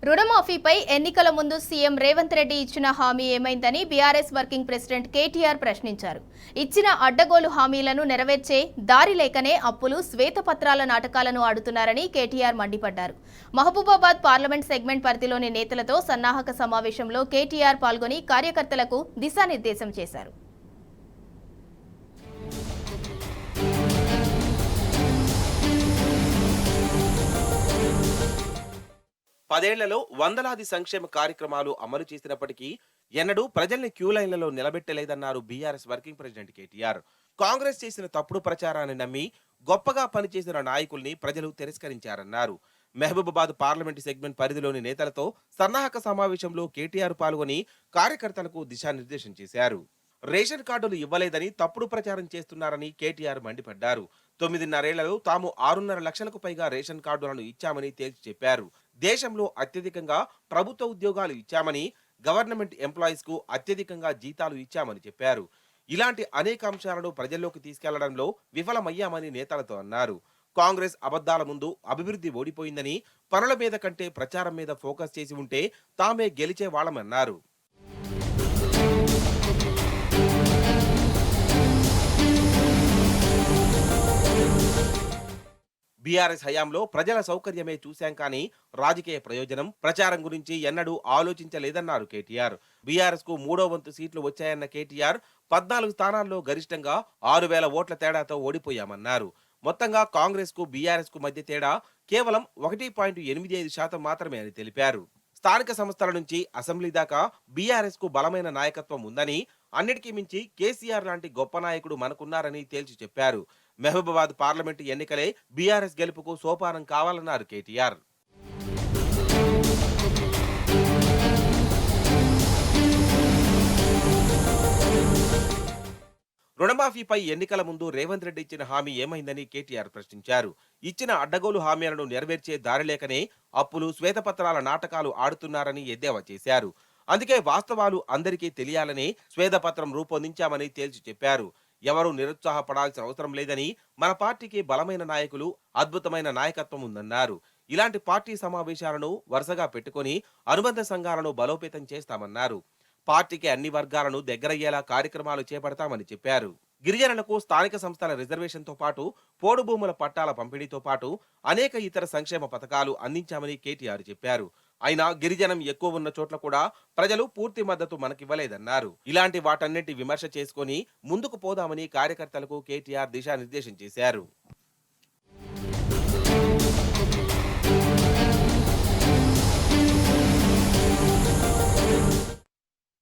రుణమాఫీపై ఎన్నికల ముందు సీఎం రేవంత్ రెడ్డి ఇచ్చిన హామీ ఏమైందని బీఆర్ఎస్ వర్కింగ్ ప్రెసిడెంట్ కేటీఆర్ ప్రశ్నించారు. ఇచ్చిన అడ్డగోలు హామీలను నెరవేర్చే దారి లేకనే అప్పులు శ్వేతపత్రాల నాటకాలను ఆడుతున్నారని కేటీఆర్ మండిపడ్డారు. మహబూబాబాద్ పార్లమెంట్ సెగ్మెంట్ పరిధిలోని నేతలతో సన్నాహక సమావేశంలో కేటీఆర్ పాల్గొని కార్యకర్తలకు దిశానిర్దేశం చేశారు. పదేళ్లలో వందలాది సంక్షేమ కార్యక్రమాలు అమలు చేసినప్పటికీ ఎన్నడూ ప్రజల్ని క్యూ లైన్లలో నిలబెట్టలేదన్నారు BRS working president KTR. Congress చేసిన తప్పుడు ప్రచారాన్ని నమ్మి గొప్పగా పనిచేసిన నాయకుల్ని ప్రజలు తిరస్కరించారన్నారు. మహబూబాబాద్ పార్లమెంటు సెగ్మెంట్ పరిధిలోని నేతలతో సన్నాహక సమావేశంలో కేటీఆర్ పాల్గొని కార్యకర్తలకు దిశానిర్దేశం చేశారు. రేషన్ కార్డులు ఇవ్వలేదని తప్పుడు ప్రచారం చేస్తున్నారని కేటీఆర్ మండిపడ్డారు. 9.5 తాము 6.5 లక్షలకు పైగా రేషన్ కార్డులను ఇచ్చామని తేల్చి చెప్పారు. దేశంలో అత్యధికంగా ప్రభుత్వ ఉద్యోగాలు ఇచ్చామని, గవర్నమెంట్ ఎంప్లాయీస్ కు అత్యధికంగా జీతాలు ఇచ్చామని చెప్పారు. ఇలాంటి అనేక అంశాలను ప్రజల్లోకి తీసుకెళ్లడంలో విఫలమయ్యామని నేతలతో అన్నారు. కాంగ్రెస్ అబద్ధాల ముందు అభివృద్ధి ఓడిపోయిందని, పనుల మీద కంటే ప్రచారం మీద ఫోకస్ చేసి ఉంటే తామే గెలిచే వాళ్ళమన్నారు. బీఆర్ఎస్ హయాంలో ప్రజల సౌకర్యమే చూశాం కానీ రాజకీయ ప్రయోజనం, ప్రచారం గురించి ఎన్నడూ ఆలోచించలేదన్నారు కేటీఆర్. బీఆర్ఎస్ కు 3వ వంతు సీట్లు వచ్చాయన్న కేటీఆర్ 14 స్థానాల్లో గరిష్టంగా 6,000 ఓట్ల తేడాతో ఓడిపోయామన్నారు. మొత్తంగా కాంగ్రెస్ కు బీఆర్ఎస్ కు మధ్య తేడా కేవలం 1.85% మాత్రమే అని తెలిపారు. స్థానిక సంస్థల నుంచి అసెంబ్లీ దాకా బీఆర్ఎస్ కు బలమైన నాయకత్వం ఉందని, అన్నిటికీ మించి కేసీఆర్ లాంటి గొప్ప నాయకుడు మనకున్నారని తేల్చి చెప్పారు. మహబూబాబాద్ పార్లమెంటు ఎన్నికలే బీఆర్ఎస్ గెలుపుకు సోపానం కావాలన్నారు కేటీఆర్. రుణమాఫీపై ఎన్నికల ముందు రేవంత్ రెడ్డి ఇచ్చిన హామీ ఏమైందని కేటీఆర్ ప్రశ్నించారు. ఇచ్చిన అడ్డగోలు హామీలను నెరవేర్చే దారి లేకనే అప్పులు, శ్వేతపత్రాల నాటకాలు ఆడుతున్నారని ఎద్దేవా చేశారు. అందుకే వాస్తవాలు అందరికీ తెలియాలని శ్వేతపత్రం రూపొందించామని తేల్చి చెప్పారు. ఎవరూ నిరుత్సాహపడాల్సిన అవసరం లేదని, మన పార్టీకి బలమైన నాయకులు, అద్భుతమైన నాయకత్వం ఉందన్నారు. ఇలాంటి పార్టీ సమావేశాలను వరుసగా పెట్టుకుని అనుబంధ సంఘాలను బలోపేతం చేస్తామన్నారు. పార్టీకి అన్ని వర్గాలను దగ్గరయ్యేలా కార్యక్రమాలు చేపడతామని చెప్పారు. గిరిజనులకు స్థానిక సంస్థల రిజర్వేషన్తో పాటు పోడు భూముల పట్టాల పంపిణీతో పాటు అనేక ఇతర సంక్షేమ పథకాలు అందించామని కేటీఆర్ చెప్పారు. అయినా గిరిజనం ఎక్కువ ఉన్న చోట్ల కూడా ప్రజలు పూర్తి మద్దతు మనకివ్వలేదన్నారు. ఇలాంటి వాటన్నిటి విమర్శ చేసుకుని ముందుకు పోదామని కార్యకర్తలకు కేటీఆర్ దిశానిర్దేశం చేశారు.